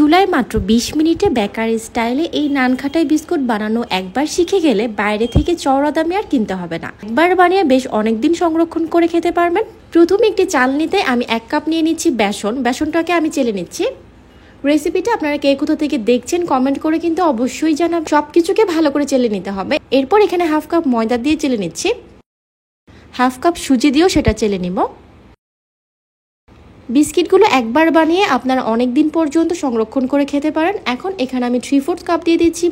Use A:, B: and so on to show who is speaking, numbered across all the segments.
A: চুলায় মাত্র 20 মিনিটে বেকারি স্টাইলে এই নানখাটাই বিস্কুট বানানো একবার শিখে গেলে বাইরে থেকে চওড়া দামে আর কিনতে হবে না। একবার বানিয়ে বেশ অনেকদিন সংরক্ষণ করে খেতে পারবেন। প্রথমে একটি চালনিতে আমি 1 কাপ নিয়ে নিচ্ছি বেসনটাকে আমি চেলে নিচ্ছি। রেসিপিটা আপনারা কে কোথা থেকে দেখছেন কমেন্ট করে কিন্তু অবশ্যই জানাবেন। সবকিছুকে ভালো করে চেলে নিতে হবে। এরপর এখানে 1/2 কাপ ময়দা দিয়ে চেলে নিচ্ছি, 1/2 কাপ সুজি দিয়েও সেটা চেলে নিব। বিস্কিটগুলো একবার বানিয়ে আপনারা অনেক দিন পর্যন্ত সংরক্ষণ করে খেতে পারেন। এখন এখানে আমি 3/4 কাপ দিয়ে দিচ্ছি।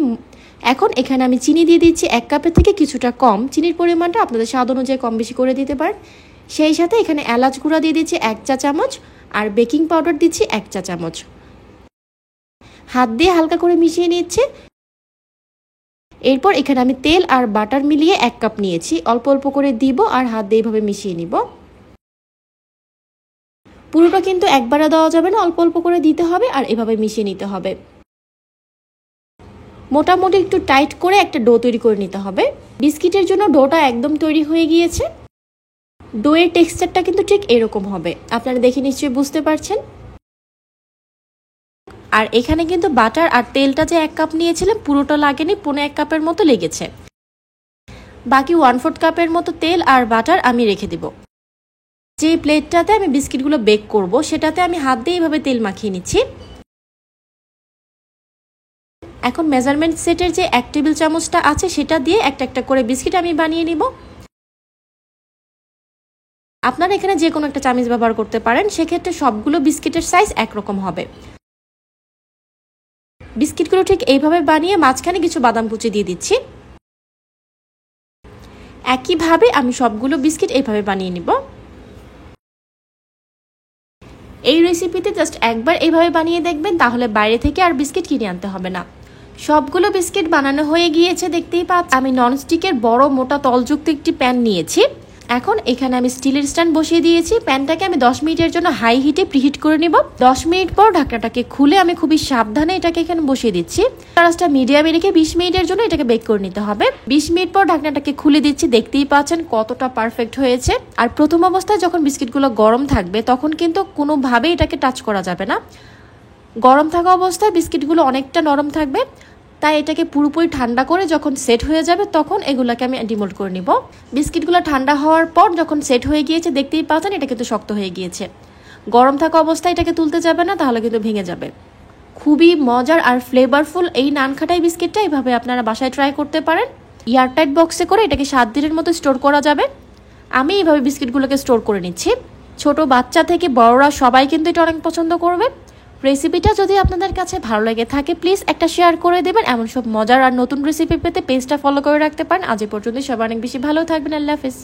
A: এখন এখানে আমি চিনি দিয়ে দিচ্ছি 1 কাপের থেকে কিছুটা কম। চিনির পরিমাণটা আপনাদের স্বাদ অনুযায়ী কম বেশি করে দিতে পারেন। সেই সাথে এখানে এলাচ গুঁড়া দিয়ে দিচ্ছি 1 চা চামচ আর বেকিং পাউডার দিচ্ছি 1 চা চামচ। হাত দিয়ে হালকা করে মিশিয়ে নিচ্ছি। এরপর এখানে আমি তেল আর বাটার মিলিয়ে 1 কাপ নিয়েছি। অল্প অল্প করে দিব আর হাত দিয়ে এভাবে মিশিয়ে নিব। পুরোটা কিন্তু একবারে দেওয়া যাবে না, অল্প অল্প করে দিতে হবে আর এভাবে মিশিয়ে নিতে হবে। মোটামুটি একটু টাইট করে একটা ডো তৈরি করে নিতে হবে। বিস্কিটের জন্য ডোটা একদম তৈরি হয়ে গিয়েছে। ডোয়ের টেক্সচারটা কিন্তু ঠিক এরকম হবে, আপনারা দেখে নিশ্চয়ই বুঝতে পারছেন। আর এখানে কিন্তু বাটার আর তেলটা যে 1 কাপ নিয়েছিলাম পুরোটা লাগেনি, 1/4 কাপের মতো লেগেছে। বাকি 1/4 কাপের মতো তেল আর বাটার আমি রেখে দেব। যে প্লেটটাতে আমি বিস্কিটগুলো বেক করব সেটাতে আমি হাত দিয়ে এইভাবে তেল মাখিয়ে নিচ্ছি। এখন মেজারমেন্ট সেটের যে 1 টেবিল চামচটা আছে সেটা দিয়ে একটা একটা করে বিস্কিট আমি বানিয়ে নিব। আপনারা এখানে যে কোনো একটা চামচ ব্যবহার করতে পারেন, সেক্ষেত্রে সবগুলো বিস্কিটের সাইজ একরকম হবে। বিস্কিটগুলো ঠিক এইভাবে বানিয়ে মাঝখানে কিছু বাদাম কুচি দিয়ে দিচ্ছি। একইভাবে আমি সবগুলো বিস্কিট এইভাবে বানিয়ে নিব। এই রেসিপিতে জাস্ট একবার এইভাবে বানিয়ে দেখবেন, তাহলে বাইরে থেকে আর বিস্কিট কিনে আনতে হবে না। সবগুলো বিস্কিট বানানো হয়ে গিয়েছে, দেখতেই পাচ্ছেন। আমি ননস্টিকের বড় মোটা তলযুক্ত একটি প্যান নিয়েছি। এখন এখানে আমি স্টিলের স্ট্যান্ড বসিয়ে দিয়েছি। প্যানটাকে আমি 10 মিনিটের জন্য হাই হিটে প্রিহিট করে নিব। 10 মিনিট পর ঢাকনাটাকে খুলে আমি খুবই সাবধানে এটাকে এখানে বসিয়ে দিচ্ছি। আঁচটা মিডিয়ামে রেখে 20 মিনিটের জন্য এটাকে বেক করে নিতে হবে। 20 মিনিট পর ঢাকনাটাকে খুলে দিচ্ছি। দেখতেই পাচ্ছেন কতটা পারফেক্ট হয়েছে। আর প্রথম অবস্থায় যখন বিস্কিটগুলো গরম থাকবে তখন কিন্তু কোনোভাবেই এটাকে টাচ করা যাবে না। গরম থাকা অবস্থায় বিস্কিটগুলো অনেকটা নরম থাকবে, তাই এটাকে পুরোপুরি ঠান্ডা করে যখন সেট হয়ে যাবে তখন এগুলোকে আমি ডিমোল্ড করে নিব। বিস্কিটগুলো ঠান্ডা হওয়ার পর যখন সেট হয়ে গিয়েছে, দেখতেই পাচ্ছেন এটা কিন্তু শক্ত হয়ে গিয়েছে। গরম থাকা অবস্থায় এটাকে তুলতে যাবে না, তাহলে কিন্তু ভেঙে যাবে। খুবই মজার আর ফ্লেভারফুল এই নানখাটাই বিস্কিটটা এইভাবে আপনারা বাসায় ট্রাই করতে পারেন। এয়ারটাইট বক্সে করে এটাকে 7 দিনের মতো স্টোর করা যাবে। আমি এইভাবে বিস্কিটগুলোকে স্টোর করে নিচ্ছি। ছোট বাচ্চা থেকে বড়রা সবাই কিন্তু এটা অনেক পছন্দ করবে। রেসিপিটা যদি আপনাদের কাছে ভালো লেগে থাকে প্লিজ একটা শেয়ার করে দেবেন। এমন সব মজার আর নতুন রেসিপি পেতে পেজটা ফলো করে রাখতে পারেন। আজ পর্যন্ত সবাই অনেক বেশি ভালো থাকবেন। আল্লাহ হাফেজ।